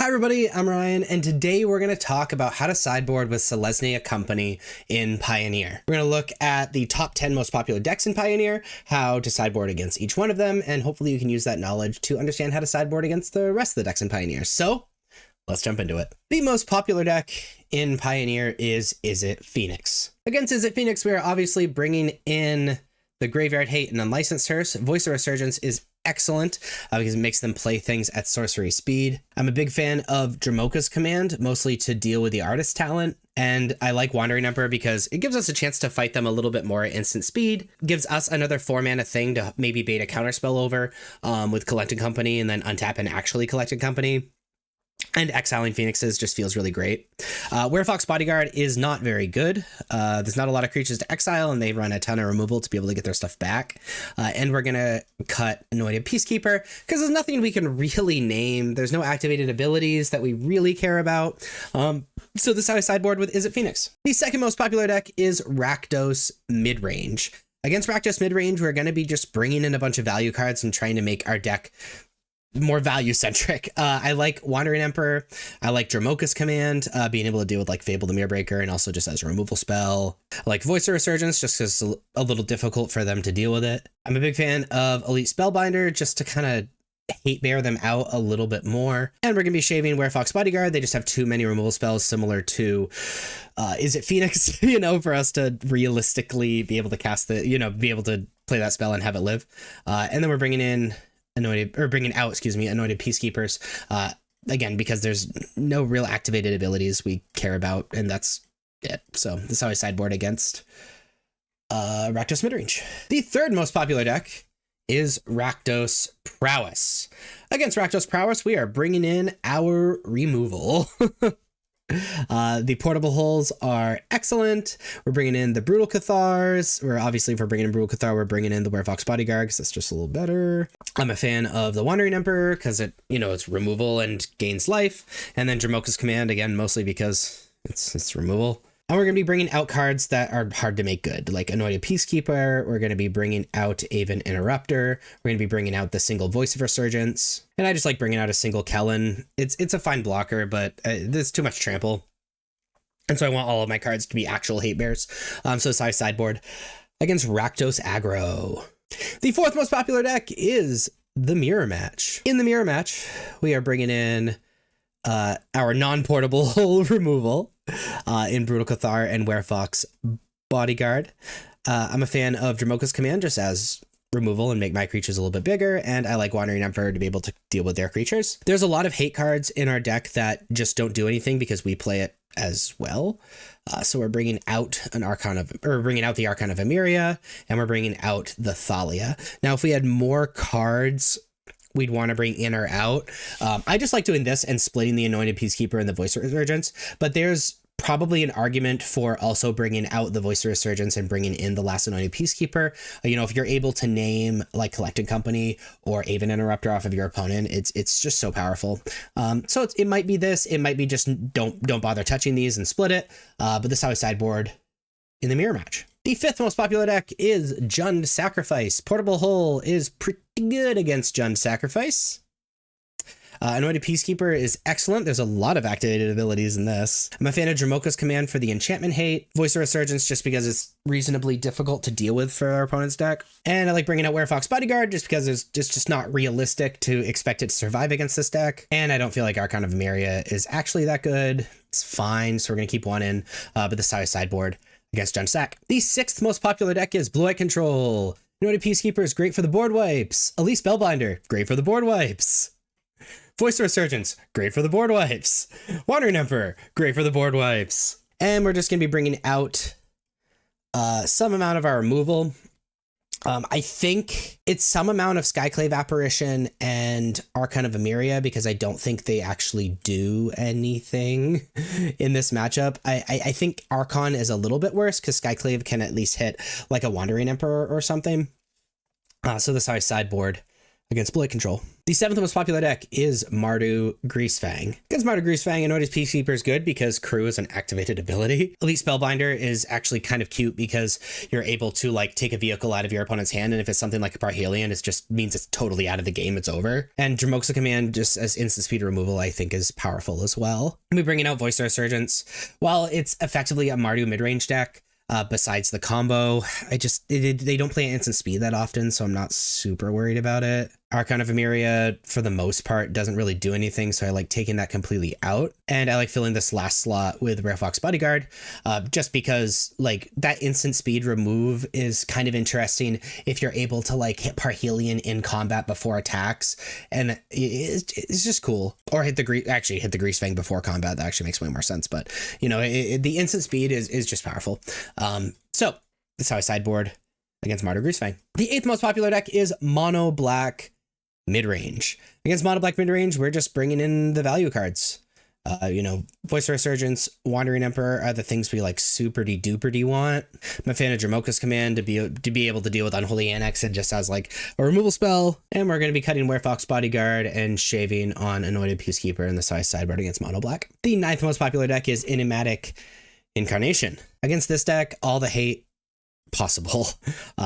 Hi everybody, I'm Ryan, and today we're going to talk about how to sideboard with Selesnya Company in Pioneer. We're going to look at the top 10 most popular decks in Pioneer, how to sideboard against each one of them, and hopefully you can use that knowledge to understand how to sideboard against the rest of the decks in Pioneer. So, let's jump into it. The most popular deck in Pioneer is Izzet Phoenix. Against Izzet Phoenix, we are obviously bringing in the Graveyard Hate and Unlicensed Hearse. Voice of Resurgence is excellent because it makes them play things at sorcery speed. I'm a big fan of Dromoka's Command, mostly to deal with the artist talent. And I like Wandering Emperor because it gives us a chance to fight them a little bit more at instant speed. Gives us another 4-mana thing to maybe bait a counterspell over with Collecting Company and then untap and actually Collecting Company. And exiling Phoenixes just feels really great. Werefox Bodyguard is not very good. There's not a lot of creatures to exile, and they run a ton of removal to be able to get their stuff back. And we're going to cut Anointed Peacekeeper because there's nothing we can really name. There's no activated abilities that we really care about. So this is how I sideboard with Izzet Phoenix. The second most popular deck is Rakdos Midrange. Against Rakdos Midrange, we're going to be just bringing in a bunch of value cards and trying to make our deck more value centric. I like Wandering Emperor. I like Dromoka's Command, being able to deal with like Fable the Mirrorbreaker and also just as a removal spell. I like Voice of Resurgence just because it's a little difficult for them to deal with it. I'm a big fan of Elite Spellbinder just to kind of hate bear them out a little bit more. And we're going to be shaving Werefox Bodyguard. They just have too many removal spells similar to Izzet Phoenix, for us to realistically be able to cast be able to play that spell and have it live. And then we're bringing out Anointed Peacekeepers, again, because there's no real activated abilities we care about, and that's it. So this is how I sideboard against Rakdos Midrange. The third most popular deck is Rakdos Prowess. Against Rakdos Prowess, we are bringing in our removal. The portable holes are excellent. We're bringing in the Brutal Cathars. If we're bringing in Brutal Cathar, we're bringing in the Werefox Bodyguard because that's just a little better. I'm a fan of the Wandering Emperor because it's removal and gains life. And then Dromoka's Command, again, mostly because it's removal. And we're going to be bringing out cards that are hard to make good, like Anointed Peacekeeper. We're going to be bringing out Aven Interrupter. We're going to be bringing out the single Voice of Resurgence. And I just like bringing out a single Kellen. It's a fine blocker, but there's too much trample. And so I want all of my cards to be actual hate bears. So I sideboard against Rakdos Aggro. The fourth most popular deck is the Mirror Match. In the Mirror Match, we are bringing in our non-portable removal in Brutal Cathar and Werefox Bodyguard. I'm a fan of Dromoka's Command just as removal and make my creatures a little bit bigger, and I like Wandering Emperor to be able to deal with their creatures. There's a lot of hate cards in our deck that just don't do anything because we play it as well. So we're bringing out the Archon of Emeria, and we're bringing out the Thalia. Now, if we had more cards we'd want to bring in or out. I just like doing this and splitting the Anointed Peacekeeper and the Voice of Resurgence, but there's probably an argument for also bringing out the Voice of Resurgence and bringing in the last Anointed Peacekeeper. If you're able to name like Collecting Company or Aven Interrupter off of your opponent, it's just so powerful. So it might be this, it might be just don't bother touching these and split it. But this is how I sideboard in the Mirror Match. The fifth most popular deck is Jund Sacrifice. Portable Hole is pretty good against Jund Sacrifice. Anointed Peacekeeper is excellent. There's a lot of activated abilities in this. I'm a fan of Dromoka's Command for the enchantment hate. Voice of Resurgence just because it's reasonably difficult to deal with for our opponent's deck. And I like bringing out Werefox Bodyguard just because it's just not realistic to expect it to survive against this deck. And I don't feel like Archon of Emeria is actually that good. It's fine, so we're going to keep one in. But this is how I sideboard against Jund Sac. The sixth most popular deck is Blue-White Control. Anointed Peacekeeper is great for the board wipes. Elite Spellbinder, great for the board wipes. Voice of Resurgence, great for the board wipes. Wandering Emperor, great for the board wipes. And we're just going to be bringing out some amount of our removal. I think it's some amount of Skyclave Apparition and Archon of Emeria because I don't think they actually do anything in this matchup. I think Archon is a little bit worse because Skyclave can at least hit like a Wandering Emperor or something. So this is how I sideboard against bullet control. The 7th most popular deck is Mardu greasefang. Against Mardu greasefang, Anointed Peacekeeper is good because Crew is an activated ability. Elite Spellbinder is actually kind of cute because you're able to like take a vehicle out of your opponent's hand, and if it's something like a Parhelion, it just means it's totally out of the game, it's over. And Dromoxa Command, just as instant speed removal, I think is powerful as well. We bringing out Voice Resurgence. While it's effectively a Mardu midrange deck, besides the combo, they don't play instant speed that often, so I'm not super worried about it. Archon of Emeria, for the most part, doesn't really do anything, so I like taking that completely out. And I like filling this last slot with Rare Fox Bodyguard, just because like that instant speed remove is kind of interesting if you're able to like hit Parhelion in combat before attacks, and it's just cool. Or hit the Greasefang before combat. That actually makes way more sense, but you know, the instant speed is just powerful. So that's how I sideboard against Mardu greasefang. The 8th most popular deck is Mono Black Midrange. Against Mono Black Midrange, we're just bringing in the value cards. You know, Voice Resurgence, Wandering Emperor are the things we like super-duper want. I'm a fan of Dromoka's Command to be able to deal with Unholy Annex and just as like a removal spell. And we're going to be cutting Werefox Bodyguard and shaving on Anointed Peacekeeper in the sideboard against Mono Black. The 9th most popular deck is Enigmatic Incarnation. Against this deck, all the hate possible.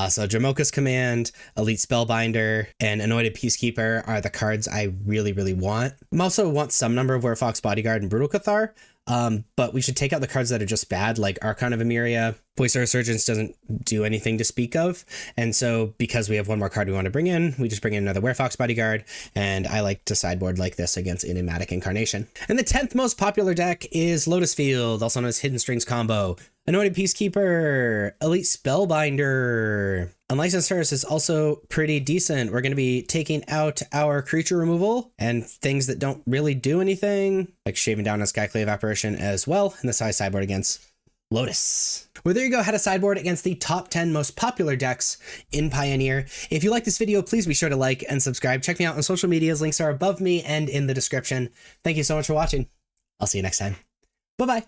So Dromoka's Command, Elite Spellbinder, and Anointed Peacekeeper are the cards I really want. I also want some number of Werefox Bodyguard and Brutal Cathar, but we should take out the cards that are just bad, like Archon of Emeria. Voice of Resurgence doesn't do anything to speak of, and so because we have one more card we want to bring in, we just bring in another Werefox Bodyguard, and I like to sideboard like this against Enigmatic Incarnation. And the 10th most popular deck is Lotus Field, also known as Hidden Strings Combo. Anointed Peacekeeper, Elite Spellbinder. Unlicensed Source is also pretty decent. We're going to be taking out our creature removal and things that don't really do anything, like shaving down a Skyclave Apparition as well in the sideboard against Lotus. Well, there you go, how to sideboard against the top 10 most popular decks in Pioneer. If you like this video, please be sure to like and subscribe. Check me out on social medias. Links are above me and in the description. Thank you so much for watching. I'll see you next time. Bye-bye.